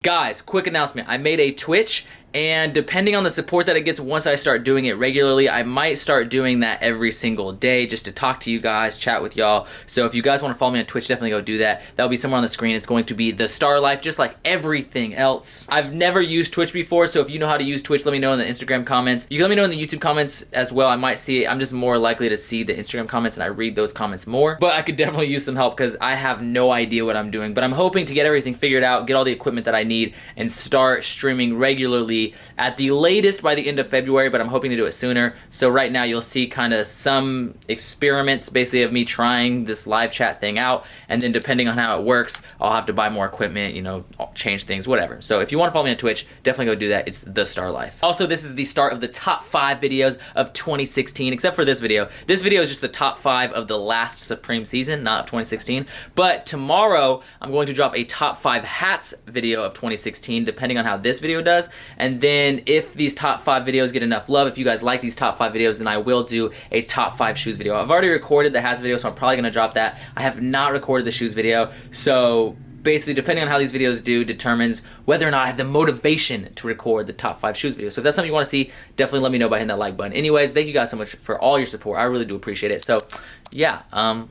Guys, quick announcement. I made a Twitch, and depending on the support that it gets once I start doing it regularly, I might start doing that every single day just to talk to you guys, chat with y'all. So if you guys want to follow me on Twitch, definitely go do that. That'll be somewhere on the screen. It's going to be the Starr Life, just like everything else. I've never used Twitch before, so if you know how to use Twitch, let me know in the Instagram comments. You can let me know in the YouTube comments as well. I might see it. I'm just more likely to see the Instagram comments, and I read those comments more. But I could definitely use some help because I have no idea what I'm doing. But I'm hoping to get everything figured out, get all the equipment that I need, and start streaming regularly at the latest by the end of February, but I'm hoping to do it sooner. So right now you'll see kind of some experiments basically of me trying this live chat thing out, and then depending on how it works, I'll have to buy more equipment, you know, change things, whatever. So if you want to follow me on Twitch, definitely go do that. It's the Starr Life. Also, this is the start of the top 5 videos of 2016, except for this video. This video is just the top 5 of the last Supreme season, not of 2016. But tomorrow, I'm going to drop a top 5 hats video of 2016, depending on how this video does. And then if these top 5 videos get enough love, if you guys like these top 5 videos, then I will do a top 5 shoes video. I've already recorded the hats video, so I'm probably going to drop that. I have not recorded the shoes video, so basically, depending on how these videos do determines whether or not I have the motivation to record the top 5 shoes video. So if that's something you want to see, definitely let me know by hitting that like button. Anyways, thank you guys so much for all your support. I really do appreciate it. So yeah,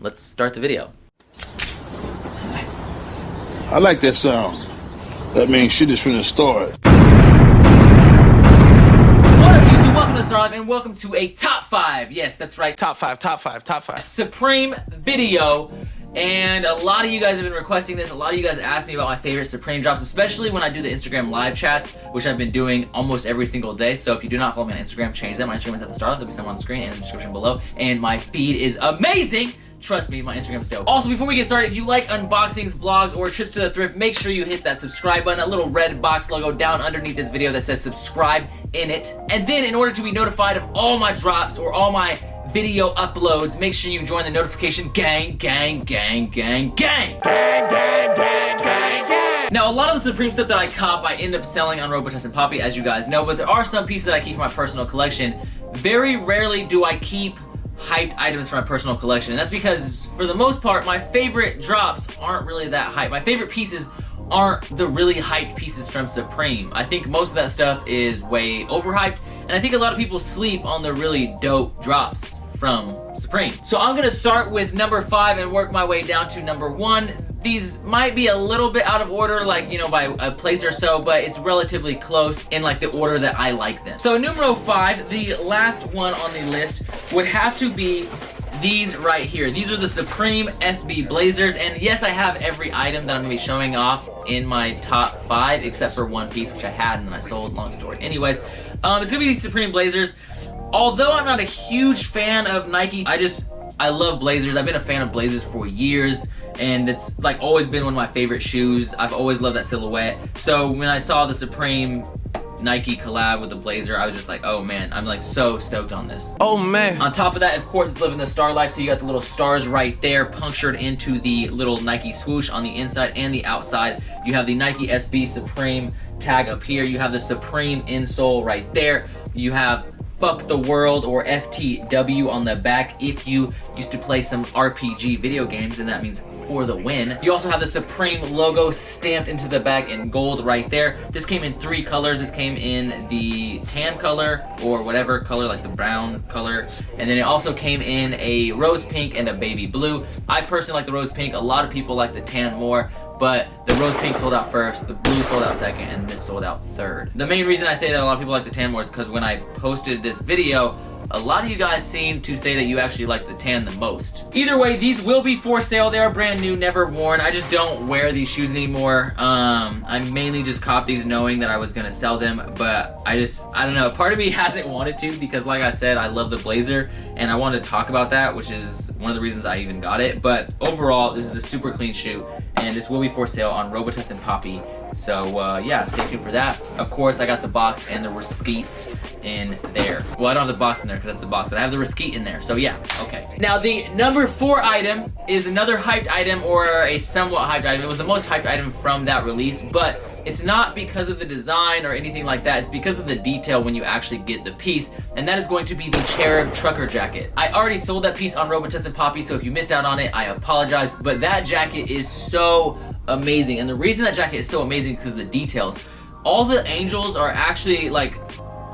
let's start the video. I like that sound. That means shit is finna start. What up, YouTube? Welcome to Starr Life, and welcome to a top 5. Yes, that's right. Top 5, top 5, top 5. Supreme video. And a lot of you guys have been requesting this. A lot of you guys asked me about my favorite Supreme drops, especially when I do the Instagram live chats, which I've been doing almost every single day. So if you do not follow me on Instagram, change that. My Instagram is at the Starr Life. There'll be somewhere on the screen and in the description below. And my feed is amazing. Trust me, my Instagram is dope. Also, before we get started, if you like unboxings, vlogs, or trips to the thrift, make sure you hit that subscribe button, that little red box logo down underneath this video that says subscribe in it. And then in order to be notified of all my drops or all my video uploads, make sure you join the notification gang. Now, a lot of the Supreme stuff that I cop, I end up selling on Robitussin Poppy, as you guys know, but there are some pieces that I keep for my personal collection. Very rarely do I keep hyped items for my personal collection, and that's because, for the most part, my favorite drops aren't really that hyped. My favorite pieces aren't the really hyped pieces from Supreme. I think most of that stuff is way overhyped, and I think a lot of people sleep on the really dope drops from Supreme. So I'm gonna start with number 5 and work my way down to number 1. These might be a little bit out of order, like, you know, by a place or so, but it's relatively close in like the order that I like them. So numero 5, the last one on the list, would have to be these right here. These are the Supreme SB Blazers, and yes, I have every item that I'm gonna be showing off in my top 5, except for one piece, which I had and then I sold, long story. Anyways, it's gonna be these Supreme Blazers. Although I'm not a huge fan of Nike, I love Blazers. I've been a fan of Blazers for years, and it's like always been one of my favorite shoes. I've always loved that silhouette. So when I saw the Supreme Nike collab with the Blazer, I was just like, oh man, I'm like so stoked on this. Oh man. On top of that, of course, it's living the Starr Life, so you got the little stars right there punctured into the little Nike swoosh on the inside and the outside. You have the Nike SB Supreme tag up here. You have the Supreme insole right there. You have Fuck the World, or FTW, on the back if you used to play some RPG video games, and that means for the win. You also have the Supreme logo stamped into the back in gold right there. This came in 3 colors. This came in the tan color, or whatever color, like the brown color, and then it also came in a rose pink and a baby blue. I personally like the rose pink. A lot of people like the tan more, but the rose pink sold out first, the blue sold out second, and this sold out third. The main reason I say that a lot of people like the tan more is because when I posted this video, a lot of you guys seem to say that you actually like the tan the most. Either way, these will be for sale. They are brand new, never worn. I just don't wear these shoes anymore. I mainly just cop these knowing that I was gonna sell them, but I don't know. Part of me hasn't wanted to, because like I said, I love the Blazer, and I wanted to talk about that, which is one of the reasons I even got it. But overall, this is a super clean shoe, and this will be for sale on Robitussin Poppy. So yeah, stay tuned for that. Of course, I got the box and the receipts in there. Well, I don't have the box in there because that's the box, but I have the receipt in there. So yeah, okay. Now the number 4 item is another hyped item, or a somewhat hyped item. It was the most hyped item from that release, but it's not because of the design or anything like that. It's because of the detail when you actually get the piece, and that is going to be the Cherub Trucker Jacket. I already sold that piece on Robitussin Poppy, so if you missed out on it, I apologize, but that jacket is so amazing. And the reason that jacket is so amazing is because of the details. All the angels are actually like,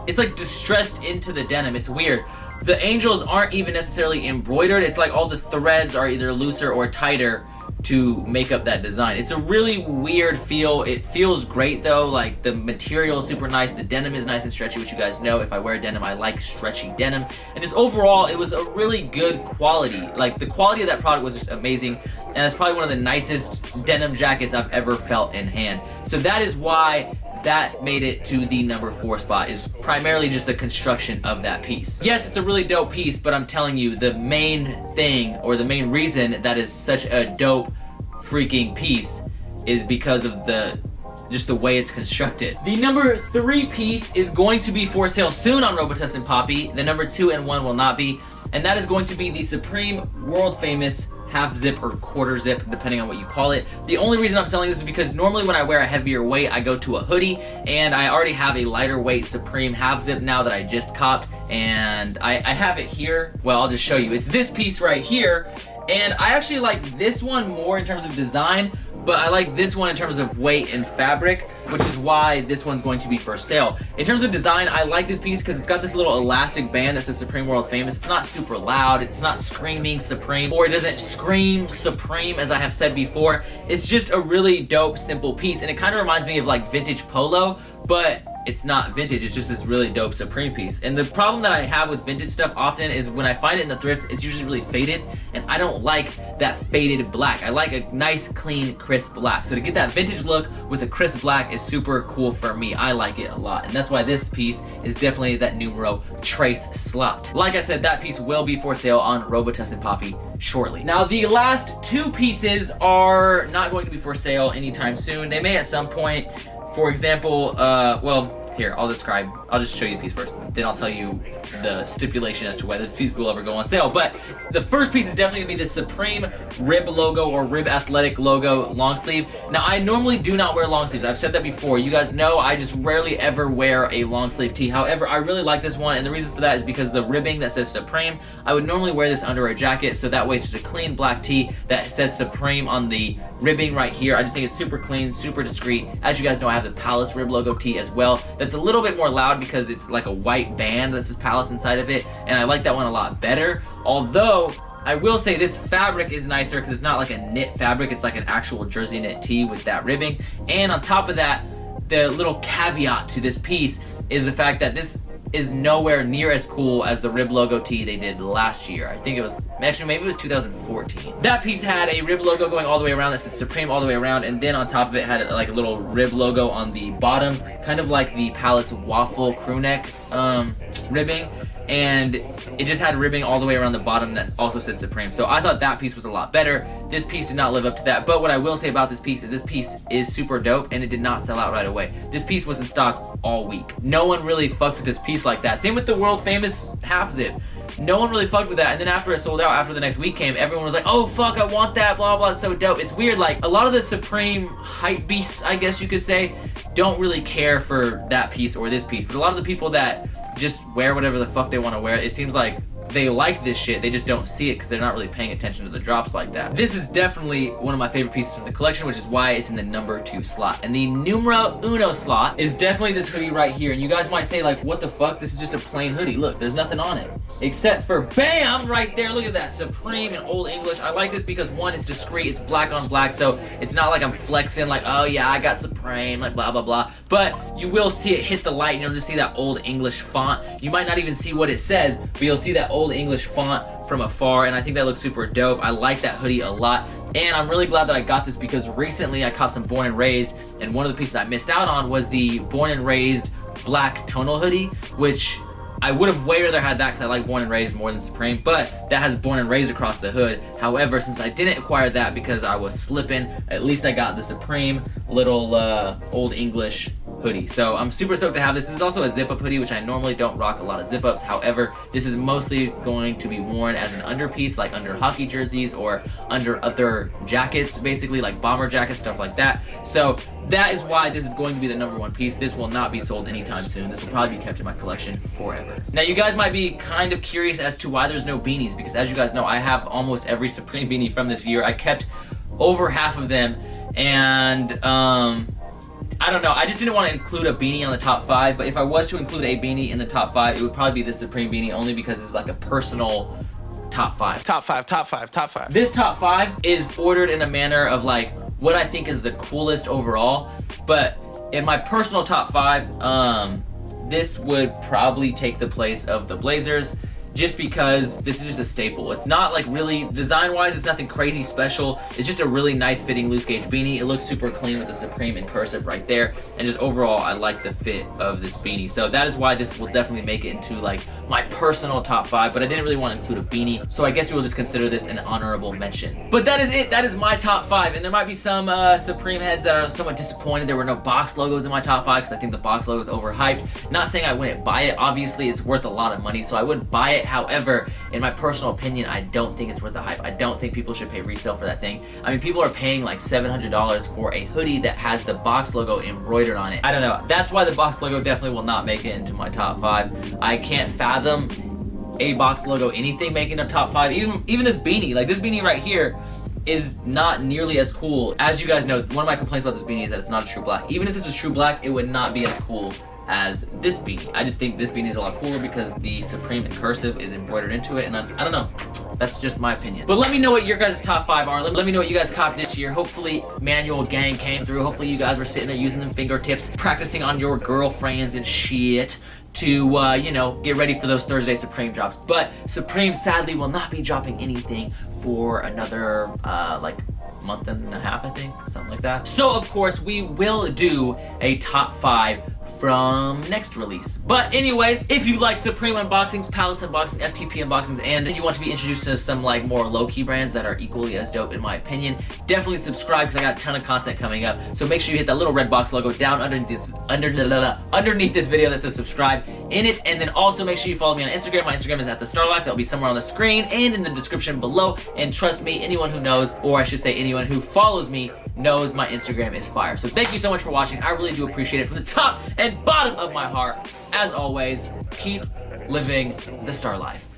it's like distressed into the denim. It's weird. The angels aren't even necessarily embroidered. It's like all the threads are either looser or tighter to make up that design. It's a really weird feel. It feels great though. Like the material is super nice. The denim is nice and stretchy, which you guys know. If I wear denim, I like stretchy denim. And just overall, it was a really good quality. Like the quality of that product was just amazing. And it's probably one of the nicest denim jackets I've ever felt in hand. So that is why that made it to the number 4 spot, is primarily just the construction of that piece. Yes, it's a really dope piece, but I'm telling you, the main thing, or the main reason that is such a dope freaking piece is because of just the way it's constructed. The number 3 piece is going to be for sale soon on Robitussin and Poppy. The number 2 and 1 will not be, and that is going to be the Supreme world famous half zip or quarter zip, depending on what you call it. The only reason I'm selling this is because normally when I wear a heavier weight, I go to a hoodie, and I already have a lighter weight Supreme half zip now that I just copped, and I have it here. Well, I'll just show you. It's this piece right here, and I actually like this one more in terms of design, but I like this one in terms of weight and fabric, which is why this one's going to be for sale. In terms of design, I like this piece because it's got this little elastic band that says Supreme World Famous. It's not super loud, it's not screaming Supreme, or it doesn't scream Supreme as I have said before. It's just a really dope, simple piece, and it kind of reminds me of like vintage polo, but it's not vintage, it's just this really dope Supreme piece. And the problem that I have with vintage stuff often is when I find it in the thrifts, it's usually really faded, and I don't like that faded black. I like a nice, clean, crisp black. So to get that vintage look with a crisp black is super cool for me. I like it a lot, and that's why this piece is definitely that numero trace slot. Like I said, that piece will be for sale on Robitussin and Poppy shortly. Now, the last 2 pieces are not going to be for sale anytime soon. They may at some point. For example, well, here, I'll just show you the piece first, then I'll tell you the stipulation as to whether this piece will ever go on sale. But the first piece is definitely gonna be the Supreme Rib logo or Rib Athletic logo long sleeve. Now, I normally do not wear long sleeves. I've said that before. You guys know I just rarely ever wear a long sleeve tee. However, I really like this one, and the reason for that is because the ribbing that says Supreme, I would normally wear this under a jacket, so that way it's just a clean black tee that says Supreme on the ribbing right here. I just think it's super clean, super discreet. As you guys know, I have the Palace Rib logo tee as well. That's a little bit more loud because it's like a white band that says Palace inside of it, and I like that one a lot better. Although, I will say this fabric is nicer because it's not like a knit fabric, it's like an actual jersey knit tee with that ribbing. And on top of that, the little caveat to this piece is the fact that this is nowhere near as cool as the Rib logo tee they did last year. I think it was, actually maybe it was 2014. That piece had a Rib logo going all the way around that said Supreme all the way around, and then on top of it had like a little Rib logo on the bottom, kind of like the Palace waffle crew neck ribbing, and it just had ribbing all the way around the bottom that also said Supreme. So I thought that piece was a lot better. This piece did not live up to that, but what I will say about this piece is super dope, and it did not sell out right away. This piece was in stock all week. No one really fucked with this piece like that. Same with the world famous half zip. No one really fucked with that, and then after it sold out, after the next week came, everyone was like, oh fuck, I want that, blah blah, it's so dope. It's weird, like, a lot of the Supreme hype beasts, I guess you could say, don't really care for that piece or this piece, but a lot of the people that just wear whatever the fuck they want to wear, it seems like they like this shit, they just don't see it because they're not really paying attention to the drops like that. This is definitely one of my favorite pieces from the collection, which is why it's in the number 2 slot. And the numero uno slot is definitely this hoodie right here. And you guys might say, like, what the fuck? This is just a plain hoodie. Look, there's nothing on it. Except for, bam, right there. Look at that. Supreme in Old English. I like this because, one, it's discreet. It's black on black, so it's not like I'm flexing, like, oh yeah, I got Supreme, like, blah, blah, blah. But you will see it hit the light, and you'll just see that Old English font. You might not even see what it says, but you'll see that Old English font from afar, and I think that looks super dope. I like that hoodie a lot, and I'm really glad that I got this because recently I caught some Born and Raised, and one of the pieces I missed out on was the Born and Raised black tonal hoodie, which I would have way rather had that because I like Born and Raised more than Supreme, but that has Born and Raised across the hood. However, since I didn't acquire that because I was slipping, at least I got the Supreme little Old English hoodie. So I'm super stoked to have this. This is also a zip-up hoodie, which I normally don't rock a lot of zip-ups. However, this is mostly going to be worn as an underpiece, like under hockey jerseys or under other jackets, basically like bomber jackets, stuff like that. So that is why this is going to be the number 1 piece. This will not be sold anytime soon. This will probably be kept in my collection forever. Now, you guys might be kind of curious as to why there's no beanies, because as you guys know, I have almost every Supreme beanie from this year. I kept over half of them, And I don't know, I just didn't want to include a beanie on the top 5, but if I was to include a beanie in the top 5, it would probably be the Supreme beanie, only because it's like a personal top 5. Top 5, top 5, top 5. This top 5 is ordered in a manner of like what I think is the coolest overall, but in my personal top 5, this would probably take the place of the Blazers, just because this is just a staple. It's not like really, design-wise, it's nothing crazy special. It's just a really nice fitting loose gauge beanie. It looks super clean with the Supreme in cursive right there. And just overall, I like the fit of this beanie. So that is why this will definitely make it into like my personal top 5, but I didn't really want to include a beanie. So I guess we will just consider this an honorable mention. But that is it. That is my top 5. And there might be some Supreme heads that are somewhat disappointed there were no box logos in my top 5, because I think the box logo is overhyped. Not saying I wouldn't buy it. Obviously, it's worth a lot of money, so I would buy it. However, in my personal opinion, I don't think it's worth the hype. I don't think people should pay resale for that thing. I mean, people are paying like $700 for a hoodie that has the box logo embroidered on it. I don't know. That's why the box logo definitely will not make it into my top 5. I can't fathom a box logo anything making a top 5. Even this beanie, like this beanie right here, is not nearly as cool. As you guys know, one of my complaints about this beanie is that it's not a true black. Even if this was true black, it would not be as cool as this beanie. I just think this beanie is a lot cooler because the Supreme in cursive is embroidered into it, and I don't know. That's just my opinion. But let me know what your guys' top 5 are. Let me know what you guys copped this year. Hopefully Manual Gang came through. Hopefully you guys were sitting there using them fingertips, practicing on your girlfriends and shit to, you know, get ready for those Thursday Supreme drops. But Supreme sadly will not be dropping anything for another, like, month and a half, I think, something like that. So of course we will do a top 5 from next release. But anyways, if you like Supreme unboxings, Palace unboxing, FTP unboxings, and you want to be introduced to some like more low-key brands that are equally as dope in my opinion, definitely subscribe because I got a ton of content coming up. So make sure you hit that little red box logo down underneath this video that says subscribe in it, and then also make sure you follow me on Instagram. My Instagram is @thestarlife. That'll be somewhere on the screen and in the description below. And trust me, anyone who knows, or I should say anyone who follows me, knows my Instagram is fire. So thank you so much for watching. I really do appreciate it from the top and bottom of my heart. As always, keep living the Starr life.